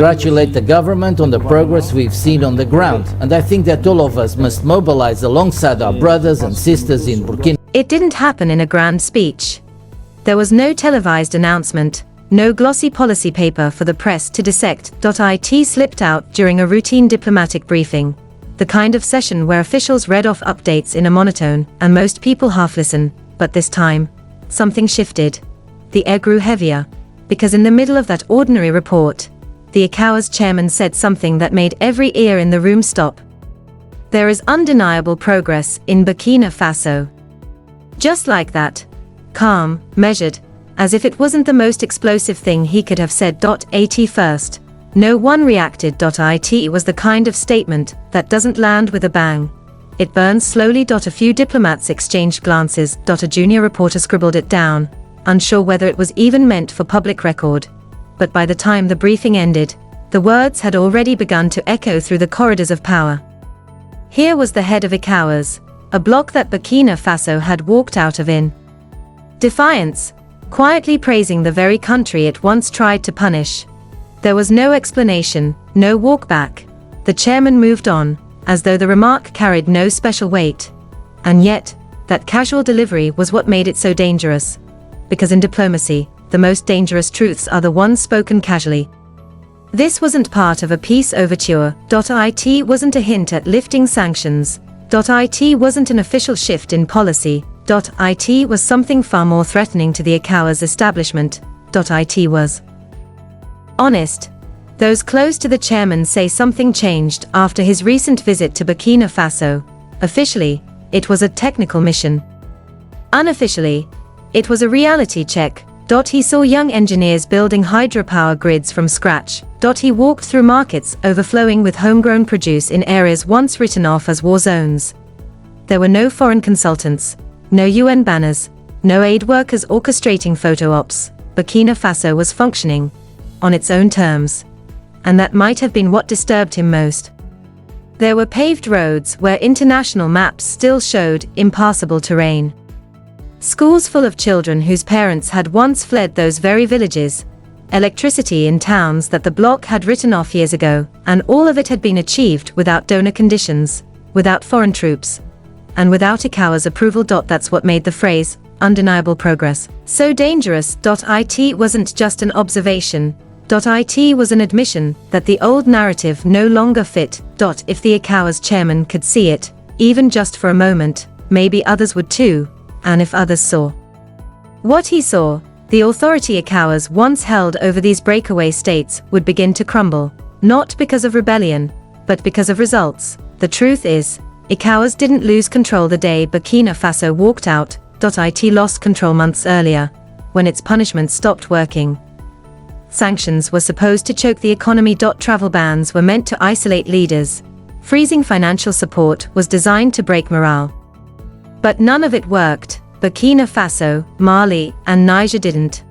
Congratulate the government on the progress we've seen on the ground, and I think that all of us must mobilize alongside our brothers and sisters in Burkina. It didn't happen in a grand speech. There was no televised announcement, no glossy policy paper for the press to dissect. It slipped out during a routine diplomatic briefing, the kind of session where officials read off updates in a monotone and most people half listen. But this time, something shifted. The air grew heavier, because in the middle of that ordinary report, the ECOWAS chairman said something that made every ear in the room stop. There is undeniable progress in Burkina Faso. Just like that. Calm, measured, as if it wasn't the most explosive thing he could have said. At first, no one reacted. It was the kind of statement that doesn't land with a bang. It burns slowly. A few diplomats exchanged glances. A junior reporter scribbled it down, unsure whether it was even meant for public record. But by the time the briefing ended, the words had already begun to echo through the corridors of power. Here was the head of ECOWAS, a bloc that Burkina Faso had walked out of in defiance, quietly praising the very country it once tried to punish. There was no explanation, no walk back. The chairman moved on, as though the remark carried no special weight. And yet, that casual delivery was what made it so dangerous. Because in diplomacy, the most dangerous truths are the ones spoken casually. This wasn't part of a peace overture. It wasn't a hint at lifting sanctions. It wasn't an official shift in policy. It was something far more threatening to the ECOWAS establishment. It was honest. Those close to the chairman say something changed after his recent visit to Burkina Faso. Officially, it was a technical mission. Unofficially, it was a reality check. He saw young engineers building hydropower grids from scratch. He walked through markets overflowing with homegrown produce in areas once written off as war zones. There were no foreign consultants, no UN banners, no aid workers orchestrating photo ops. Burkina Faso was functioning on its own terms. And that might have been what disturbed him most. There were paved roads where international maps still showed impassable terrain. Schools full of children whose parents had once fled those very villages. Electricity in towns that the bloc had written off years ago, and all of it had been achieved without donor conditions, without foreign troops, and without ECOWAS approval. That's what made the phrase, undeniable progress, so dangerous. It wasn't just an observation. It was an admission that the old narrative no longer fit. If the ECOWAS chairman could see it, even just for a moment, maybe others would too. And if others saw what he saw, the authority ECOWAS once held over these breakaway states would begin to crumble, not because of rebellion, but because of results. The truth is, ECOWAS didn't lose control the day Burkina Faso walked out. It lost control months earlier, when its punishment stopped working. Sanctions were supposed to choke the economy. Travel bans were meant to isolate leaders. Freezing financial support was designed to break morale. But none of it worked. Burkina Faso, Mali, and Niger didn't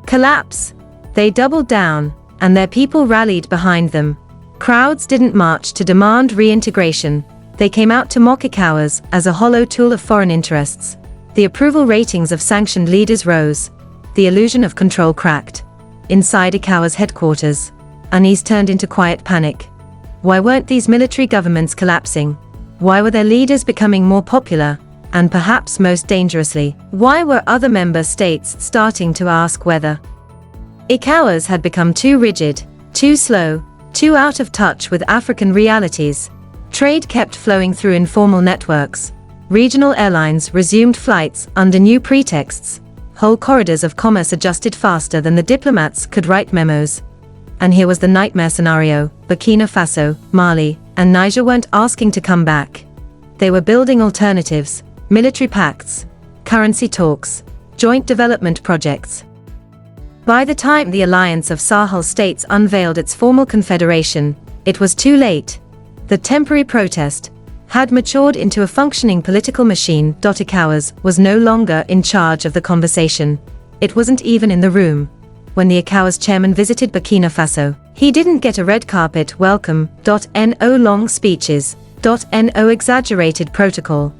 collapse. They doubled down, and their people rallied behind them. Crowds didn't march to demand reintegration. They came out to mock ECOWAS as a hollow tool of foreign interests. The approval ratings of sanctioned leaders rose. The illusion of control cracked. Inside ECOWAS headquarters, unease turned into quiet panic. Why weren't these military governments collapsing? Why were their leaders becoming more popular? And perhaps most dangerously, why were other member states starting to ask whether ECOWAS had become too rigid, too slow, too out of touch with African realities? Trade kept flowing through informal networks. Regional airlines resumed flights under new pretexts. Whole corridors of commerce adjusted faster than the diplomats could write memos. And here was the nightmare scenario. Burkina Faso, Mali, and Niger weren't asking to come back. They were building alternatives. Military pacts, currency talks, joint development projects. By the time the Alliance of Sahel States unveiled its formal confederation, it was too late. The temporary protest had matured into a functioning political machine. ECOWAS was no longer in charge of the conversation. It wasn't even in the room. When the ECOWAS chairman visited Burkina Faso, he didn't get a red carpet welcome. No long speeches. No exaggerated protocol.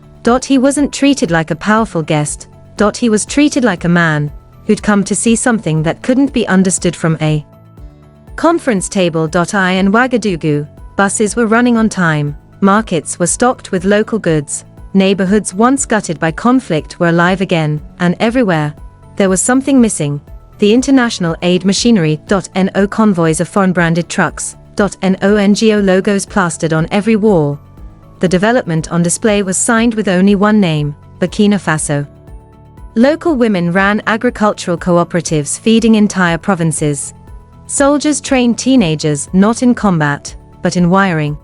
He wasn't treated like a powerful guest. He was treated like a man who'd come to see something that couldn't be understood from a Conference table.I and Ouagadougou, buses were running on time, markets were stocked with local goods, neighborhoods once gutted by conflict were alive again, and everywhere, there was something missing. The international aid machinery. No convoys of foreign-branded trucks. No NGO logos plastered on every wall. The development on display was signed with only one name, Burkina Faso. Local women ran agricultural cooperatives feeding entire provinces. Soldiers trained teenagers not in combat, but in wiring.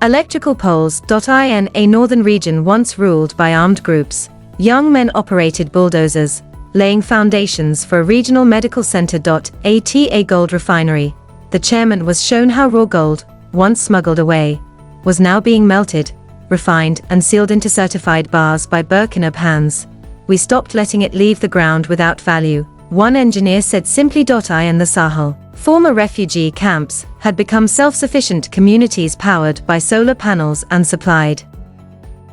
Electrical poles. In a northern region once ruled by armed groups, young men operated bulldozers, laying foundations for a regional medical center. At a gold refinery. The chairman was shown how raw gold, once smuggled away, was now being melted, refined and sealed into certified bars by Burkina hands. We stopped letting it leave the ground without value, one engineer said simply. In the Sahel, former refugee camps had become self-sufficient communities powered by solar panels and supplied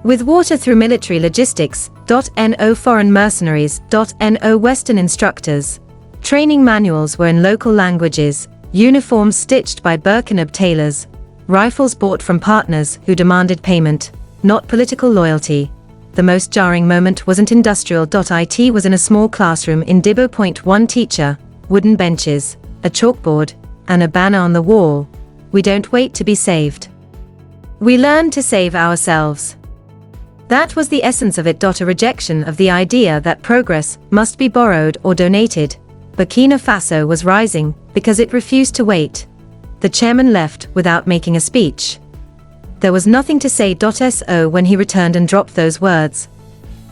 with water through military logistics. No foreign mercenaries. No Western instructors. Training manuals were in local languages, uniforms stitched by Burkina tailors, rifles bought from partners who demanded payment, not political loyalty. The most jarring moment wasn't industrial. It was in a small classroom in Dibo. One teacher, wooden benches, a chalkboard, and a banner on the wall. We don't wait to be saved. We learn to save ourselves. That was the essence of it. A rejection of the idea that progress must be borrowed or donated. Burkina Faso was rising because it refused to wait. The chairman left without making a speech. There was nothing to say. So when he returned and dropped those words,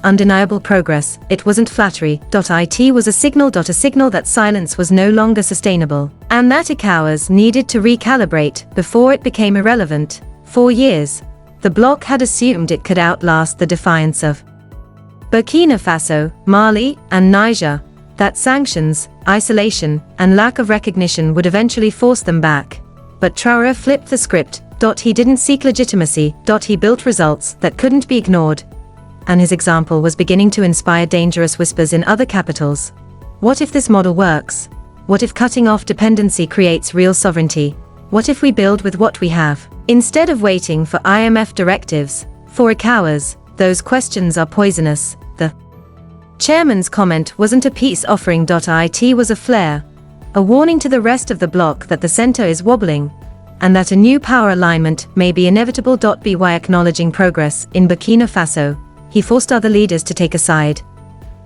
undeniable progress, it wasn't flattery. It was a signal. A signal that silence was no longer sustainable, and that ECOWAS needed to recalibrate before it became irrelevant. 4 years. The bloc had assumed it could outlast the defiance of Burkina Faso, Mali, and Niger, that sanctions, isolation, and lack of recognition would eventually force them back. But Traoré flipped the script. He didn't seek legitimacy. He built results that couldn't be ignored. And his example was beginning to inspire dangerous whispers in other capitals. What if this model works? What if cutting off dependency creates real sovereignty? What if we build with what we have, instead of waiting for IMF directives? For ECOWAS, those questions are poisonous. The chairman's comment wasn't a peace offering. It was a flare, a warning to the rest of the bloc that the center is wobbling, and that a new power alignment may be inevitable. By acknowledging progress in Burkina Faso, he forced other leaders to take a side,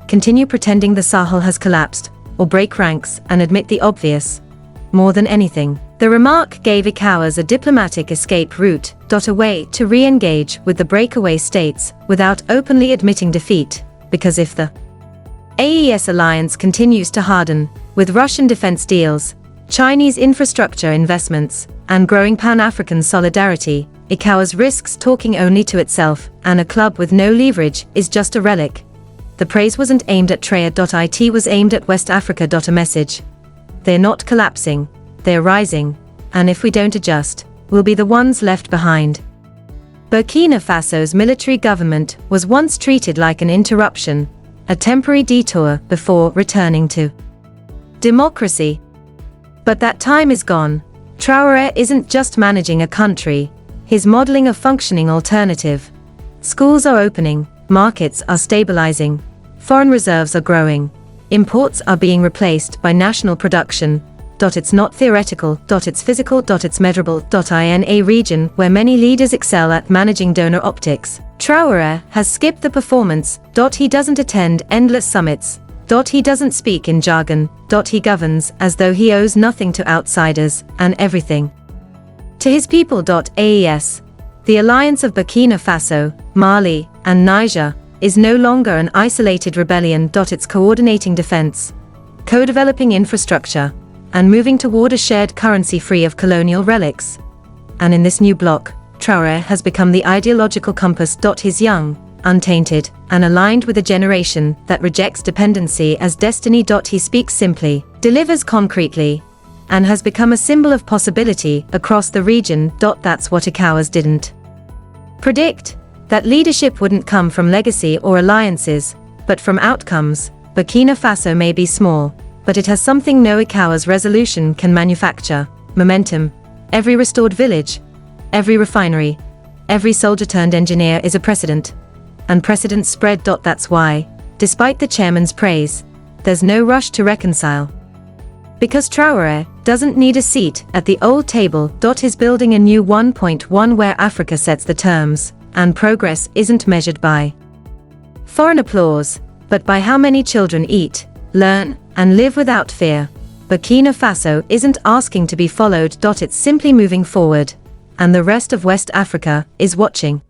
continue pretending the Sahel has collapsed, or break ranks and admit the obvious. More than anything, the remark gave ECOWAS a diplomatic escape route. A way to re-engage with the breakaway states without openly admitting defeat, because if the AES alliance continues to harden, with Russian defense deals, Chinese infrastructure investments, and growing Pan-African solidarity, ECOWAS risks talking only to itself, and a club with no leverage is just a relic. The praise wasn't aimed at Traoré. It was aimed at West Africa. A message. They're not collapsing, they're rising, and if we don't adjust, we'll be the ones left behind. Burkina Faso's military government was once treated like an interruption, a temporary detour before returning to democracy. But that time is gone. Traoré isn't just managing a country, he's modeling a functioning alternative. Schools are opening, markets are stabilizing, foreign reserves are growing, imports are being replaced by national production. It's not theoretical. It's physical. It's measurable. In a region where many leaders excel at managing donor optics, Traoré has skipped the performance. He doesn't attend endless summits. He doesn't speak in jargon. He governs as though he owes nothing to outsiders and everything to his people. AES, the alliance of Burkina Faso, Mali, and Niger, is no longer an isolated rebellion. It's coordinating defense, co-developing infrastructure, and moving toward a shared currency free of colonial relics. And in this new bloc, Traoré has become the ideological compass. He's young, untainted, and aligned with a generation that rejects dependency as destiny. He speaks simply, delivers concretely, and has become a symbol of possibility across the region. That's what ECOWAS didn't predict. That leadership wouldn't come from legacy or alliances, but from outcomes. Burkina Faso may be small, but it has something no ECOWAS resolution can manufacture: momentum. Every restored village, every refinery, every soldier turned engineer is a precedent. And precedents spread. That's why, despite the chairman's praise, there's no rush to reconcile. Because Traoré doesn't need a seat at the old table. He's building a new 1.1 where Africa sets the terms, and progress isn't measured by foreign applause, but by how many children eat, learn, and live without fear. Burkina Faso isn't asking to be followed. It's simply moving forward, and the rest of West Africa is watching.